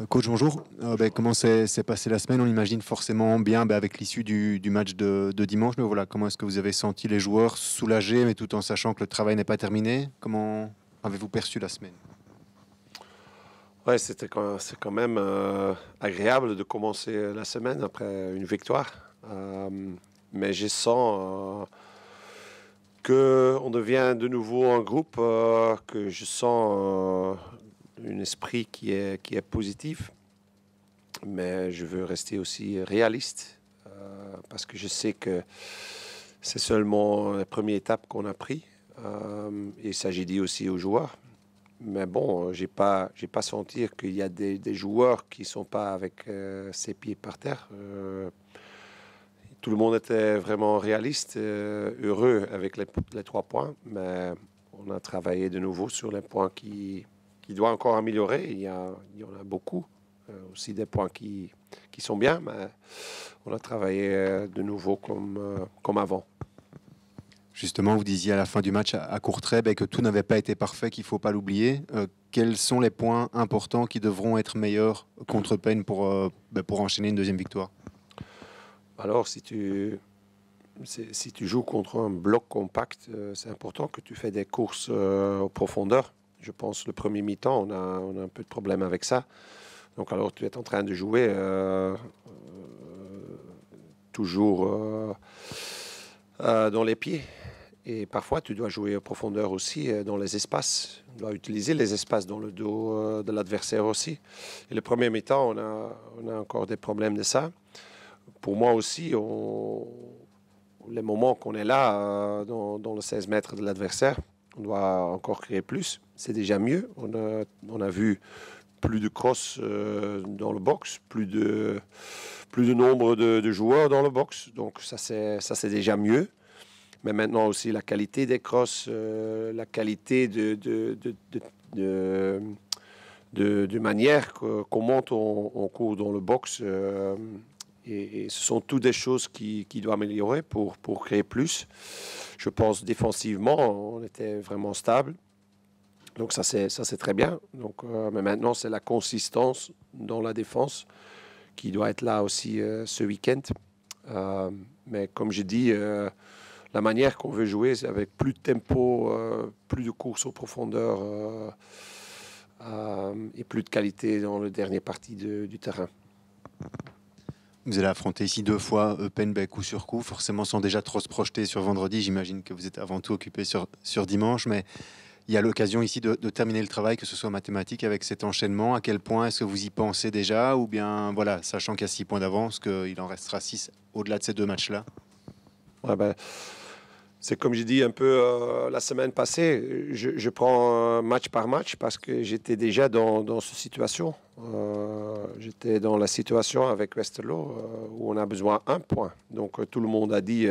Coach, bonjour. Comment s'est passée la semaine? On imagine forcément bien avec l'issue du match de dimanche. Mais voilà, comment est-ce que vous avez senti les joueurs soulagés, mais tout en sachant que le travail n'est pas terminé? Comment avez-vous perçu la semaine? Ouais, c'est quand même agréable de commencer la semaine après une victoire. Mais je sens qu'on devient de nouveau un groupe, que je sens un esprit qui est positif. Mais je veux rester aussi réaliste parce que je sais que c'est seulement la première étape qu'on a pris. Et ça, j'ai dit aussi aux joueurs. Mais bon, j'ai pas senti qu'il y a des joueurs qui sont pas avec ses pieds par terre. Tout le monde était vraiment réaliste, heureux avec les 3 points, mais on a travaillé de nouveau sur les points qui doivent encore améliorer. Il y en a beaucoup, aussi des points qui sont bien, mais on a travaillé de nouveau comme avant. Justement, vous disiez à la fin du match à Courtrai que tout n'avait pas été parfait, qu'il ne faut pas l'oublier. Quels sont les points importants qui devront être meilleurs contre Penn pour enchaîner une deuxième victoire? Alors, si tu joues contre un bloc compact, c'est important que tu fais des courses aux profondeurs. Je pense le premier mi-temps, on a un peu de problème avec ça. Donc alors tu es en train de jouer toujours dans les pieds. Et parfois tu dois jouer aux profondeurs aussi dans les espaces. Tu dois utiliser les espaces dans le dos de l'adversaire aussi. Et le premier mi-temps, on a encore des problèmes de ça. Pour moi aussi, les moments qu'on est là, dans le 16 mètres de l'adversaire, on doit encore créer plus. C'est déjà mieux. On a vu plus de cross dans le box, plus de nombre de joueurs dans le box. Donc ça, c'est déjà mieux. Mais maintenant aussi, la qualité des crosses, la qualité de manière qu'on monte, on court dans le box. Et ce sont toutes des choses qui doivent améliorer pour créer plus. Je pense défensivement, on était vraiment stable. Donc ça, c'est très bien. Donc, mais maintenant, c'est la consistance dans la défense qui doit être là aussi ce week-end. Mais comme je dis, la manière qu'on veut jouer, c'est avec plus de tempo, plus de courses aux profondeurs et plus de qualité dans la dernière partie du terrain. Vous allez affronter ici deux fois Penn coup sur coup, forcément sans déjà trop se projeter sur vendredi. J'imagine que vous êtes avant tout occupé sur dimanche, mais il y a l'occasion ici de terminer le travail, que ce soit mathématique avec cet enchaînement. À quel point est-ce que vous y pensez déjà? Ou bien, voilà, sachant qu'il y a 6 points d'avance, qu'il en restera 6 au-delà de ces deux matchs-là? Ouais, ben, c'est comme j'ai dit un peu la semaine passée, je prends match par match parce que j'étais déjà dans cette situation. J'étais dans la situation avec Westerlo où on a besoin d'un point. Donc tout le monde a dit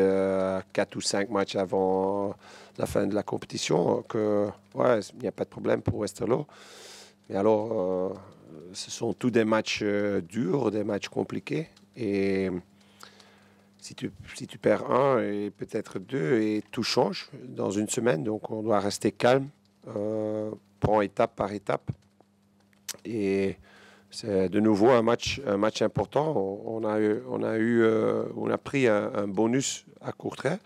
4 ou 5 matchs avant la fin de la compétition que ouais, il n'y a pas de problème pour Westerlo. Mais alors, ce sont tous des matchs durs, des matchs compliqués. Et si tu perds un et peut-être deux et tout change dans une semaine, donc on doit rester calme, prendre étape par étape. Et c'est de nouveau un match important. On a pris un bonus à Courtrai,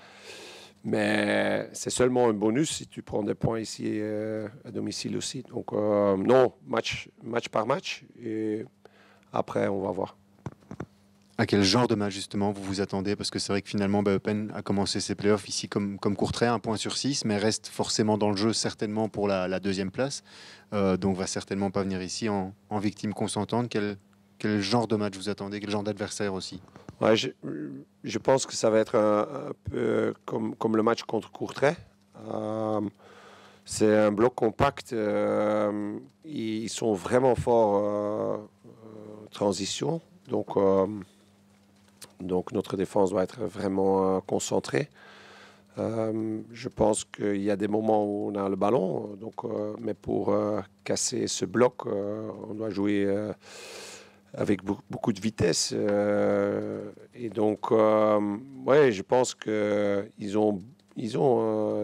mais c'est seulement un bonus si tu prends des points ici à domicile aussi. Donc non, match par match et après on va voir. À quel genre de match justement vous vous attendez? Parce que c'est vrai que finalement, Eupen a commencé ses playoffs ici comme Courtrai, 1 point sur 6, mais reste forcément dans le jeu certainement pour la deuxième place. Donc va certainement pas venir ici en victime consentante. Quel genre de match vous attendez? Quel genre d'adversaire aussi? Ouais, je pense que ça va être un peu comme le match contre Courtrai. Euh, c'est un bloc compact. Ils sont vraiment forts transition. Donc notre défense doit être vraiment concentrée. Je pense qu'il y a des moments où on a le ballon, mais pour casser ce bloc, on doit jouer avec beaucoup de vitesse. Et donc, ouais, je pense qu'ils ont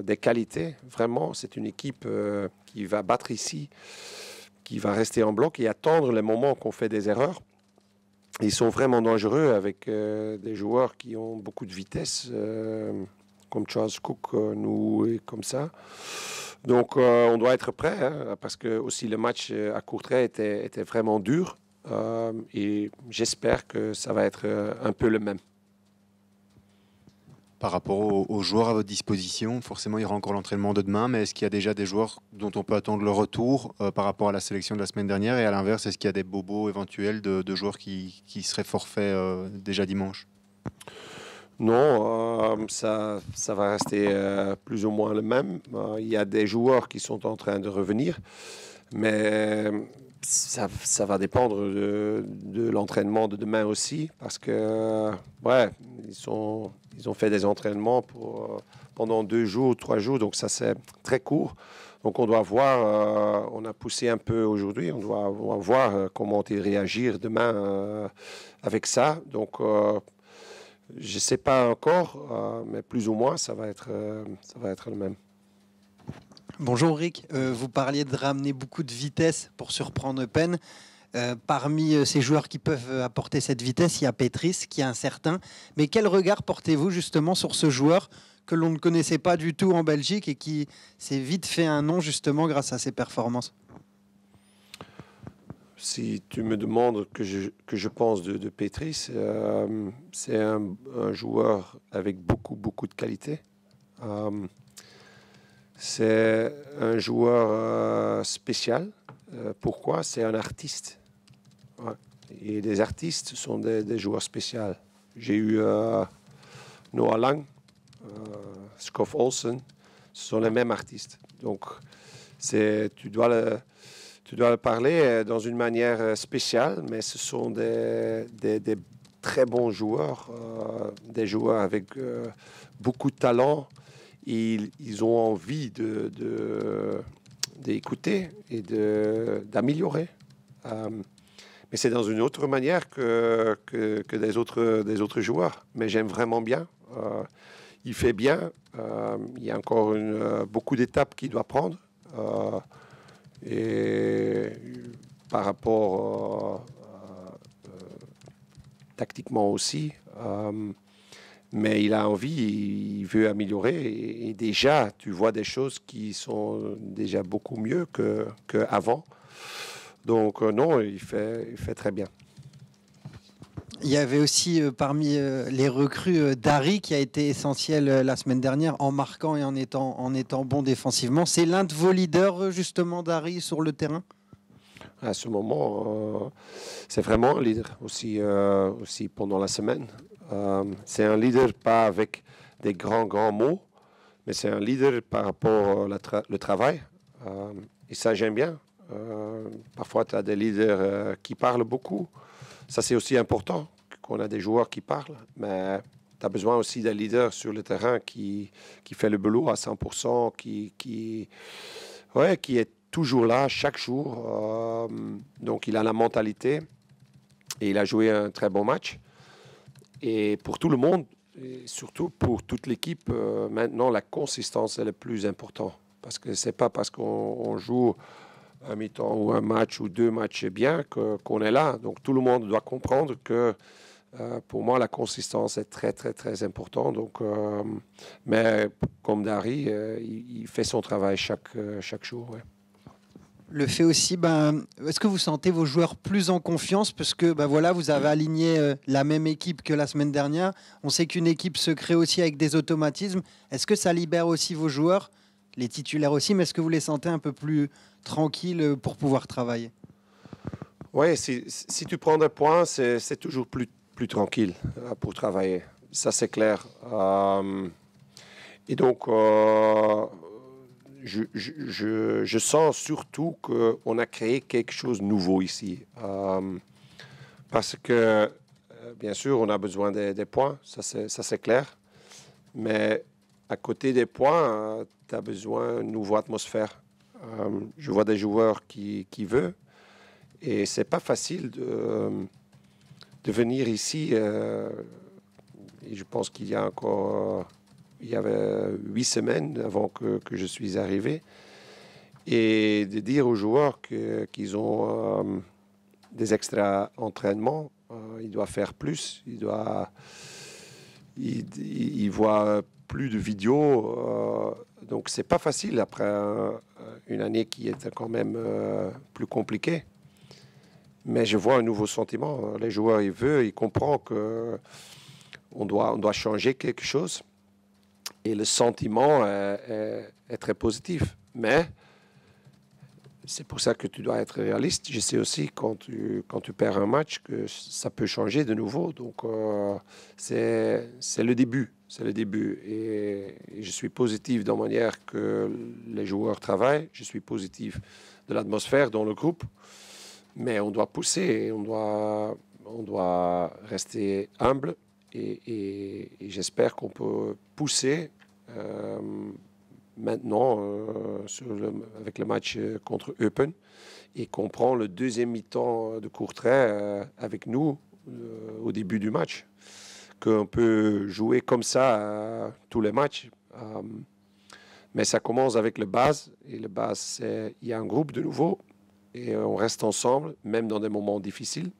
des qualités. Vraiment, c'est une équipe qui va battre ici, qui va rester en bloc et attendre le moment qu'on fait des erreurs. Ils sont vraiment dangereux avec des joueurs qui ont beaucoup de vitesse, comme Charles Cook, nous, et comme ça. Donc, on doit être prêt, hein, parce que aussi le match à Courtrai était vraiment dur. Et j'espère que ça va être un peu le même. Par rapport aux joueurs à votre disposition, forcément, il y aura encore l'entraînement de demain, mais est-ce qu'il y a déjà des joueurs dont on peut attendre le retour par rapport à la sélection de la semaine dernière? Et à l'inverse, est-ce qu'il y a des bobos éventuels de joueurs qui seraient forfaits déjà dimanche? Non, ça va rester plus ou moins le même. Il y a des joueurs qui sont en train de revenir, mais ça va dépendre de l'entraînement de demain aussi, parce que ouais, ils ont fait des entraînements pendant 2 jours, 3 jours, donc ça c'est très court. Donc on doit voir, on a poussé un peu aujourd'hui, on doit voir comment ils réagir demain avec ça. Donc je ne sais pas encore, mais plus ou moins ça va être le même. Bonjour Rick, vous parliez de ramener beaucoup de vitesse pour surprendre Eupen. Parmi ces joueurs qui peuvent apporter cette vitesse, il y a Petris qui est incertain. Mais quel regard portez-vous justement sur ce joueur que l'on ne connaissait pas du tout en Belgique et qui s'est vite fait un nom justement grâce à ses performances? Si tu me demandes que je pense de Petris, c'est un joueur avec beaucoup de qualité. C'est un joueur spécial. Pourquoi? C'est un artiste. Ouais. Et les artistes sont des joueurs spéciaux. J'ai eu Noah Lang, Skov Olsen, ce sont les mêmes artistes. Donc, tu dois le parler dans une manière spéciale, mais ce sont des très bons joueurs, des joueurs avec beaucoup de talent. Ils ont envie d'écouter et d'améliorer. Mais c'est dans une autre manière que des autres joueurs. Mais j'aime vraiment bien. Il fait bien. Il y a encore beaucoup d'étapes qu'il doit prendre. Et par rapport tactiquement aussi. Mais il a envie, il veut améliorer. Et déjà, tu vois des choses qui sont déjà beaucoup mieux qu'avant. Donc non, il fait très bien. Il y avait aussi parmi les recrues Dari qui a été essentiel la semaine dernière en marquant et en étant bon défensivement. C'est l'un de vos leaders justement, Dari, sur le terrain? À ce moment, c'est vraiment un leader aussi pendant la semaine. C'est un leader pas avec des grands mots, mais c'est un leader par rapport au travail. Et ça, j'aime bien. Parfois, tu as des leaders qui parlent beaucoup. Ça, c'est aussi important qu'on a des joueurs qui parlent, mais tu as besoin aussi d'un leader sur le terrain qui fait le boulot à 100%, qui est toujours là, chaque jour. Donc, il a la mentalité et il a joué un très bon match. Et pour tout le monde, et surtout pour toute l'équipe, maintenant, la consistance est le plus important. Parce que ce n'est pas parce qu'on joue un mi-temps ou un match ou 2 matchs bien qu'on est là. Donc, tout le monde doit comprendre que, pour moi, la consistance est très important. Donc, mais comme Dari, il fait son travail chaque jour. Ouais. Le fait aussi, est-ce que vous sentez vos joueurs plus en confiance parce que voilà, vous avez aligné la même équipe que la semaine dernière. On sait qu'une équipe se crée aussi avec des automatismes. Est-ce que ça libère aussi vos joueurs, les titulaires aussi, mais est-ce que vous les sentez un peu plus tranquilles pour pouvoir travailler? Oui, si tu prends des points, c'est toujours plus tranquille pour travailler. Ça, c'est clair. Et donc, je sens surtout qu'on a créé quelque chose de nouveau ici. Parce que, bien sûr, on a besoin des points, ça c'est clair. Mais à côté des points, tu as besoin d'une nouvelle atmosphère. Je vois des joueurs qui veulent. Et c'est pas facile de venir ici. Et je pense qu'il y a encore... il y avait 8 semaines avant que je suis arrivé. et de dire aux joueurs qu'ils ont des extra entraînements. Il doit faire plus, il voit plus de vidéos. Donc, c'est pas facile après une année qui était quand même plus compliquée. Mais je vois un nouveau sentiment. Les joueurs, ils comprennent qu'on doit changer quelque chose. Et le sentiment est très positif. Mais c'est pour ça que tu dois être réaliste. Je sais aussi quand tu perds un match que ça peut changer de nouveau. Donc, c'est le début. C'est le début. Et je suis positif de la manière que les joueurs travaillent. Je suis positif de l'atmosphère dans le groupe. Mais on doit pousser. On doit rester humble. Et j'espère qu'on peut pousser maintenant avec le match contre Eupen et qu'on prend le deuxième mi-temps de Courtrai avec nous au début du match. Qu'on peut jouer comme ça tous les matchs. Mais ça commence avec le base. Et le base, c'est il y a un groupe de nouveau et on reste ensemble, même dans des moments difficiles.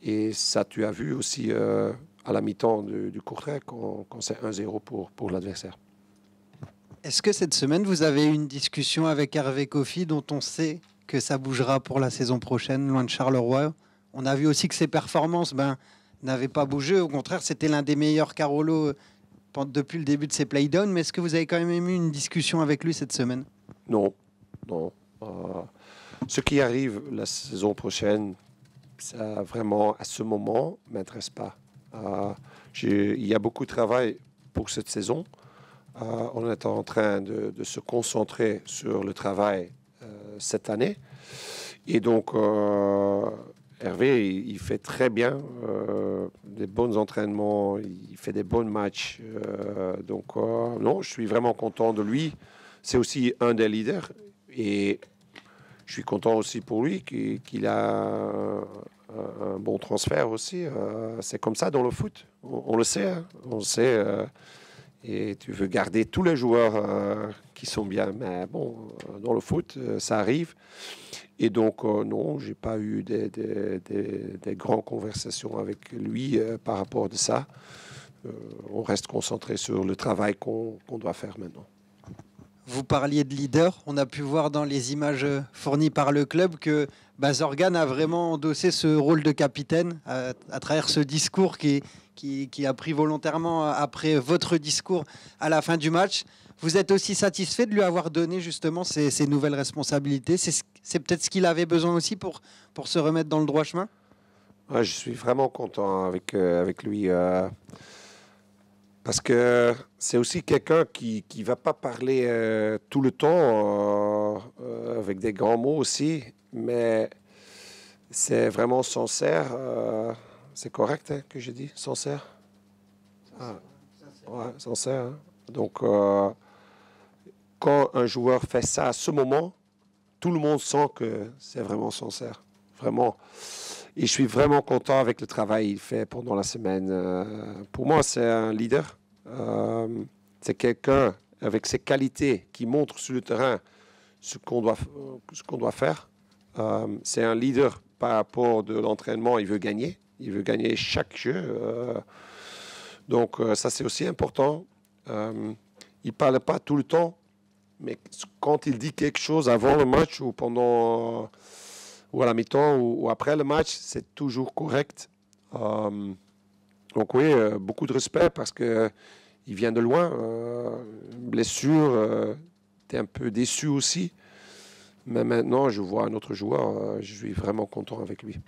Et ça, tu as vu aussi à la mi-temps du Courtrai quand c'est 1-0 pour l'adversaire. Est-ce que cette semaine, vous avez eu une discussion avec Hervé Kofi, dont on sait que ça bougera pour la saison prochaine, loin de Charleroi? On a vu aussi que ses performances n'avaient pas bougé. Au contraire, c'était l'un des meilleurs Carolo depuis le début de ses playdowns. Mais est-ce que vous avez quand même eu une discussion avec lui cette semaine? Non. Ce qui arrive la saison prochaine, ça vraiment, à ce moment, ne m'intéresse pas. Il y a beaucoup de travail pour cette saison. On est en train de se concentrer sur le travail cette année. Et donc, Hervé, il fait très bien des bons entraînements, il fait des bons matchs. Donc, non, je suis vraiment content de lui. C'est aussi un des leaders. Et je suis content aussi pour lui qu'il a un bon transfert aussi. C'est comme ça dans le foot. On le sait. Hein. On le sait. Et tu veux garder tous les joueurs qui sont bien. Mais bon, dans le foot, ça arrive. Et donc, non, je n'ai pas eu des grandes conversations avec lui par rapport à ça. On reste concentré sur le travail qu'on doit faire maintenant. Vous parliez de leader. On a pu voir dans les images fournies par le club que Zorgan a vraiment endossé ce rôle de capitaine à travers ce discours qui a pris volontairement après votre discours à la fin du match. Vous êtes aussi satisfait de lui avoir donné justement ces nouvelles responsabilités? C'est peut-être ce qu'il avait besoin aussi pour se remettre dans le droit chemin? Ouais, je suis vraiment content avec lui. Parce que c'est aussi quelqu'un qui ne va pas parler tout le temps, avec des grands mots aussi, mais c'est vraiment sincère. C'est correct hein, que j'ai dit, sincère? Ouais, sincère. Hein? Donc, quand un joueur fait ça à ce moment, tout le monde sent que c'est vraiment sincère. Vraiment. Et je suis vraiment content avec le travail qu'il fait pendant la semaine. Pour moi, c'est un leader. C'est quelqu'un avec ses qualités qui montre sur le terrain ce qu'on doit faire. C'est un leader par rapport de l'entraînement. Il veut gagner. Il veut gagner chaque jeu. Donc, ça, c'est aussi important. Il ne parle pas tout le temps, mais quand il dit quelque chose avant le match ou pendant... ou à la mi-temps ou après le match, c'est toujours correct. Donc oui, beaucoup de respect parce qu'il vient de loin. Blessure, tu es un peu déçu aussi. Mais maintenant, je vois un autre joueur. Je suis vraiment content avec lui.